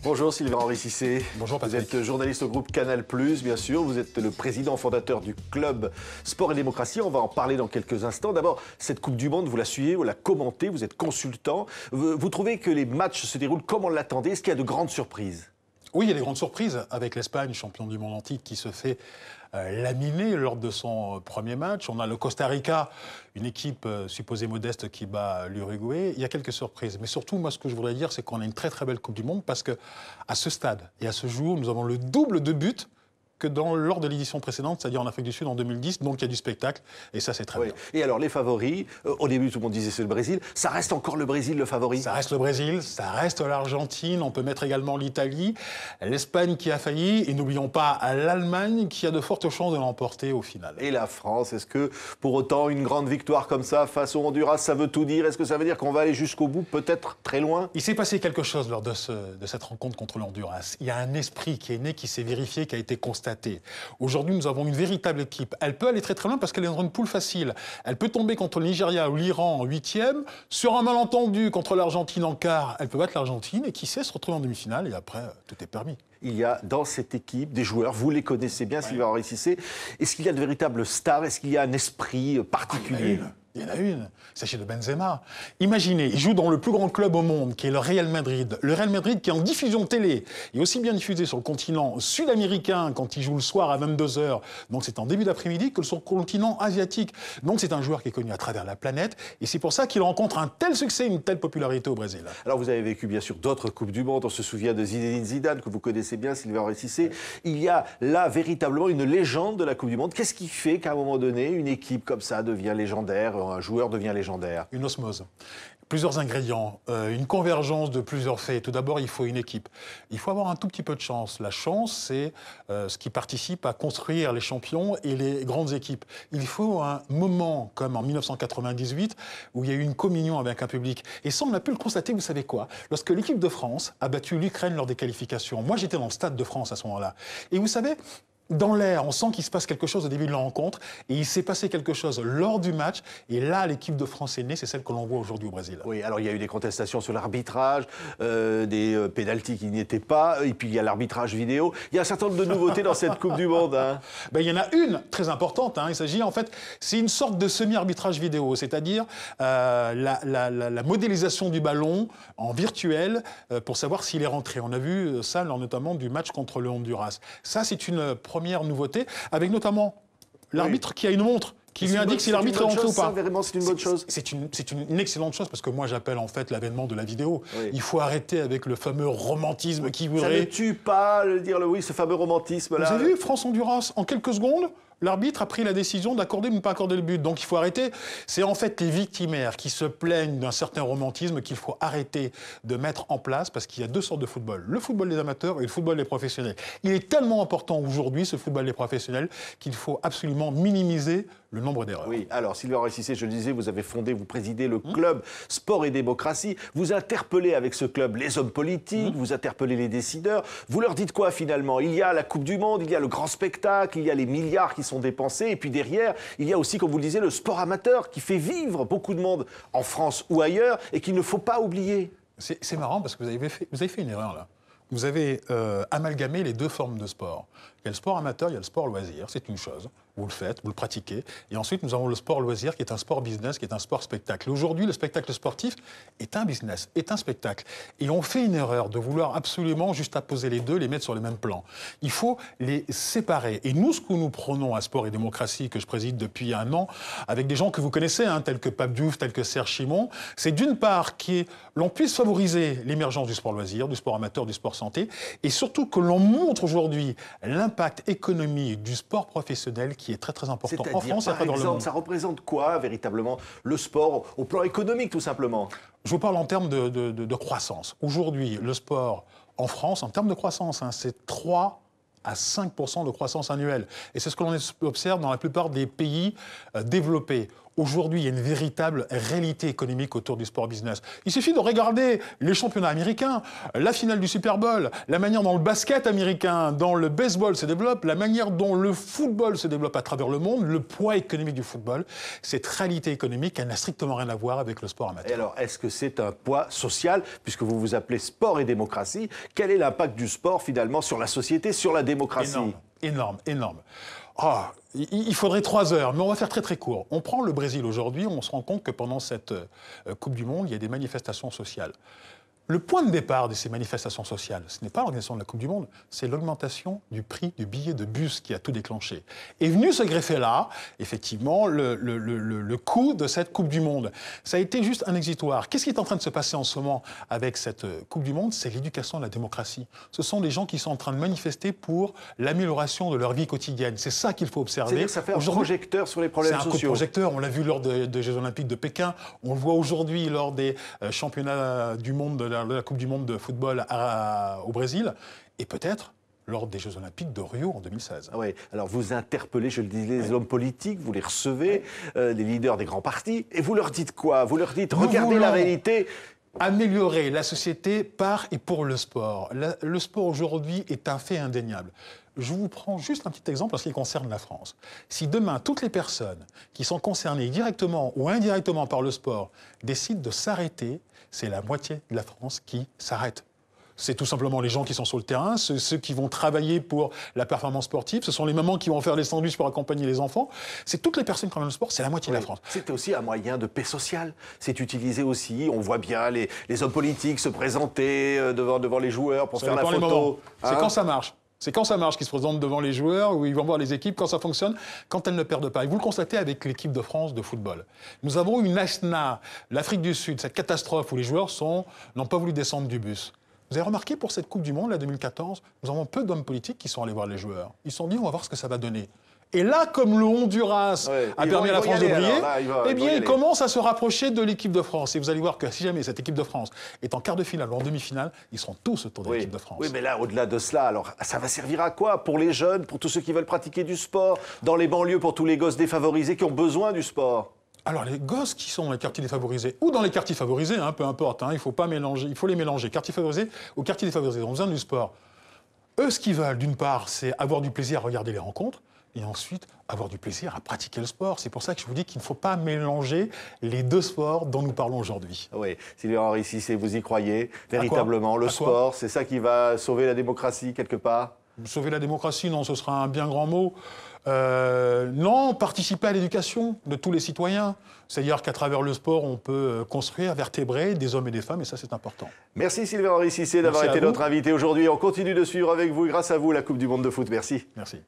Bonjour Sylvain Henri Cissé. Bonjour Patrick. Vous êtes journaliste au groupe Canal+, bien sûr. Vous êtes le président fondateur du club Sport et Démocratie. On va en parler dans quelques instants. D'abord, cette Coupe du Monde, vous la suivez, vous la commentez, vous êtes consultant. Vous trouvez que les matchs se déroulent comme on l'attendait? Est-ce qu'il y a de grandes surprises? Oui, il y a des grandes surprises avec l'Espagne, champion du monde en titre, qui se fait laminer lors de son premier match. On a le Costa Rica, une équipe supposée modeste qui bat l'Uruguay. Il y a quelques surprises. Mais surtout, moi, ce que je voudrais dire, c'est qu'on a une très très belle Coupe du Monde parce qu'à ce stade et à ce jour, nous avons le double de buts que lors de l'édition précédente, c'est-à-dire en Afrique du Sud en 2010. Donc il y a du spectacle et ça, c'est très bien. Et alors, les favoris, au début, tout le monde disait c'est le Brésil. Ça reste encore le Brésil, le favori? Ça reste le Brésil, ça reste l'Argentine, on peut mettre également l'Italie, l'Espagne qui a failli, et n'oublions pas l'Allemagne qui a de fortes chances de l'emporter au final. Et la France, est-ce que pour autant une grande victoire comme ça face au Honduras, ça veut tout dire? Est-ce que ça veut dire qu'on va aller jusqu'au bout, peut-être très loin? Il s'est passé quelque chose lors de cette rencontre contre le Honduras. Il y a un esprit qui est né, qui s'est vérifié, qui a été constaté. Aujourd'hui, nous avons une véritable équipe. Elle peut aller très très loin parce qu'elle est dans une poule facile. Elle peut tomber contre le Nigeria ou l'Iran en 8e. Sur un malentendu contre l'Argentine en quart, elle peut battre l'Argentine et qui sait se retrouver en demi-finale et après, tout est permis. Il y a dans cette équipe des joueurs, vous les connaissez bien, Sylvain Henri Cissé. Est-ce qu'il y a de véritables stars? Est-ce qu'il y a un esprit particulier? Il y en a une, il s'agit de Benzema. Imaginez, il joue dans le plus grand club au monde, qui est le Real Madrid. Le Real Madrid qui est en diffusion télé, et aussi bien diffusé sur le continent sud-américain, quand il joue le soir à 22h, donc c'est en début d'après-midi, que sur le continent asiatique. Donc c'est un joueur qui est connu à travers la planète, et c'est pour ça qu'il rencontre un tel succès, une telle popularité au Brésil. Alors vous avez vécu bien sûr d'autres Coupes du Monde, on se souvient de Zinedine Zidane, que vous connaissez bien, Sylvain Henri Cissé. Il y a là véritablement une légende de la Coupe du Monde. Qu'est-ce qui fait qu'à un moment donné, une équipe comme ça devient légendaire, un joueur devient légendaire? Une osmose. Plusieurs ingrédients, une convergence de plusieurs faits. Tout d'abord, il faut une équipe. Il faut avoir un tout petit peu de chance. La chance, c'est ce qui participe à construire les champions et les grandes équipes. Il faut un moment, comme en 1998, où il y a eu une communion avec un public. Et ça, on a pu le constater, vous savez quoi? Lorsque l'équipe de France a battu l'Ukraine lors des qualifications. Moi, j'étais dans le Stade de France à ce moment-là. Et vous savez, dans l'air, on sent qu'il se passe quelque chose au début de la rencontre et il s'est passé quelque chose lors du match. Et là, l'équipe de France est née, c'est celle que l'on voit aujourd'hui au Brésil. Oui, alors il y a eu des contestations sur l'arbitrage, des pénaltys qui n'y étaient pas, et puis il y a l'arbitrage vidéo. Il y a un certain nombre de nouveautés dans cette Coupe du Monde. Hein. Ben, il y en a une très importante. Il s'agit en fait, c'est une sorte de semi-arbitrage vidéo, c'est-à-dire la modélisation du ballon en virtuel pour savoir s'il est rentré. On a vu ça lors notamment du match contre le Honduras. Ça, c'est une première nouveauté, avec notamment l'arbitre qui a une montre qui lui indique si l'arbitre est rentré ou pas. Vraiment, c'est une bonne chose. C'est une excellente chose parce que moi j'appelle en fait l'avènement de la vidéo. Oui. Il faut arrêter avec le fameux romantisme qui voudrait... Ça ne tue pas, oui, ce fameux romantisme-là. Vous avez vu France-Honduras, en quelques secondes, l'arbitre a pris la décision d'accorder ou de ne pas accorder le but. Donc il faut arrêter. C'est en fait les victimaires qui se plaignent d'un certain romantisme qu'il faut arrêter de mettre en place parce qu'il y a deux sortes de football. Le football des amateurs et le football des professionnels. Il est tellement important aujourd'hui, ce football des professionnels, qu'il faut absolument minimiser le nombre d'erreurs. Oui, alors Sylvain Henri Cissé, je le disais, vous présidez le club Sport et Démocratie. Vous interpellez avec ce club les hommes politiques, vous interpellez les décideurs. Vous leur dites quoi finalement? Il y a la Coupe du Monde, il y a le grand spectacle, il y a les milliards qui sont dépensés. Et puis derrière, il y a aussi, comme vous le disiez, le sport amateur qui fait vivre beaucoup de monde en France ou ailleurs et qu'il ne faut pas oublier. C'est marrant parce que vous avez fait une erreur là. Vous avez amalgamé les deux formes de sport. Il y a le sport amateur, il y a le sport loisir, c'est une chose. Vous le faites, vous le pratiquez. Et ensuite, nous avons le sport loisir qui est un sport business, qui est un sport spectacle. Aujourd'hui, le spectacle sportif est un business, est un spectacle. Et on fait une erreur de vouloir absolument juste apposer les deux, les mettre sur le même plan. Il faut les séparer. Et nous, ce que nous prenons à Sport et Démocratie, que je préside depuis un an, avec des gens que vous connaissez, tels que Pape Diouf, tels que Serge Chimon, c'est d'une part l'on puisse favoriser l'émergence du sport loisir, du sport amateur, du sport santé, et surtout que l'on montre aujourd'hui l'impact économique du sport professionnel qui est très très important en France et à travers le monde. Ça représente quoi véritablement le sport au plan économique tout simplement? Je vous parle en termes de croissance. Aujourd'hui, le sport en France, en termes de croissance, c'est 3 à 5% de croissance annuelle. Et c'est ce que l'on observe dans la plupart des pays développés. Aujourd'hui, il y a une véritable réalité économique autour du sport business. Il suffit de regarder les championnats américains, la finale du Super Bowl, la manière dont le basket américain, dont le baseball se développe, la manière dont le football se développe à travers le monde, le poids économique du football. Cette réalité économique, elle n'a strictement rien à voir avec le sport amateur. Et alors, est-ce que c'est un poids social, puisque vous vous appelez sport et démocratie? Quel est l'impact du sport, finalement, sur la société, sur la démocratie? Énorme. Oh, il faudrait 3 heures, mais on va faire très très court. On prend le Brésil aujourd'hui, on se rend compte que pendant cette Coupe du Monde, il y a des manifestations sociales. Le point de départ de ces manifestations sociales, ce n'est pas l'organisation de la Coupe du Monde, c'est l'augmentation du prix du billet de bus qui a tout déclenché. Et venu se greffer là, effectivement, le coût de cette Coupe du Monde. Ça a été juste un exitoire. Qu'est-ce qui est en train de se passer en ce moment avec cette Coupe du Monde? C'est l'éducation de la démocratie. Ce sont des gens qui sont en train de manifester pour l'amélioration de leur vie quotidienne. C'est ça qu'il faut observer. C'est-à-dire que ça fait un projecteur sur les problèmes sociaux. C'est un coup de projecteur. On l'a vu lors des Jeux Olympiques de Pékin. On le voit aujourd'hui lors des championnats du monde de la Coupe du Monde de football au Brésil, et peut-être lors des Jeux Olympiques de Rio en 2016. Ah oui, alors vous interpellez, je le disais, les hommes politiques, vous les recevez, les leaders des grands partis, et vous leur dites quoi? Vous leur dites, regardez la réalité. Améliorer la société par et pour le sport. Le sport aujourd'hui est un fait indéniable. Je vous prends juste un petit exemple en ce qui concerne la France. Si demain, toutes les personnes qui sont concernées directement ou indirectement par le sport décident de s'arrêter, c'est la moitié de la France qui s'arrête. C'est tout simplement les gens qui sont sur le terrain, ceux qui vont travailler pour la performance sportive, ce sont les mamans qui vont faire les sandwichs pour accompagner les enfants. C'est toutes les personnes qui ont le sport, c'est la moitié de la France. C'est aussi un moyen de paix sociale. C'est utilisé aussi, on voit bien les hommes politiques se présenter devant les joueurs pour faire la photo. C'est quand ça marche. C'est quand ça marche qu'ils se présentent devant les joueurs, où ils vont voir les équipes, quand ça fonctionne, quand elles ne perdent pas. Et vous le constatez avec l'équipe de France de football. Nous avons eu une ASNA, l'Afrique du Sud, cette catastrophe où les joueurs n'ont pas voulu descendre du bus. Vous avez remarqué pour cette Coupe du Monde, la 2014, nous avons peu d'hommes politiques qui sont allés voir les joueurs. Ils se sont dit, on va voir ce que ça va donner. Et là, comme le Honduras a permis à la France de briller, ils commencent à se rapprocher de l'équipe de France. Et vous allez voir que si jamais cette équipe de France est en quart de finale ou en demi-finale, ils seront tous autour de l'équipe de France. Oui, mais là, au-delà de cela, alors, ça va servir à quoi? Pour les jeunes, pour tous ceux qui veulent pratiquer du sport, dans les banlieues, pour tous les gosses défavorisés qui ont besoin du sport? Alors, les gosses qui sont dans les quartiers défavorisés, ou dans les quartiers favorisés, peu importe, il faut pas mélanger, il faut les mélanger, quartiers favorisés ou quartiers défavorisés, ils ont besoin du sport. Eux, ce qu'ils veulent, d'une part, c'est avoir du plaisir à regarder les rencontres, et ensuite avoir du plaisir à pratiquer le sport. C'est pour ça que je vous dis qu'il ne faut pas mélanger les deux sports dont nous parlons aujourd'hui. Oui, Sylvain-Henri Cissé, vous y croyez véritablement? Le sport, c'est ça qui va sauver la démocratie quelque part? Sauver la démocratie, non, ce sera un bien grand mot. Non, participer à l'éducation de tous les citoyens. C'est-à-dire qu'à travers le sport, on peut construire, vertébrer des hommes et des femmes, et ça, c'est important. Merci Sylvain-Henri Cissé d'avoir été notre invité aujourd'hui. On continue de suivre avec vous, grâce à vous, la Coupe du Monde de foot. Merci. Merci.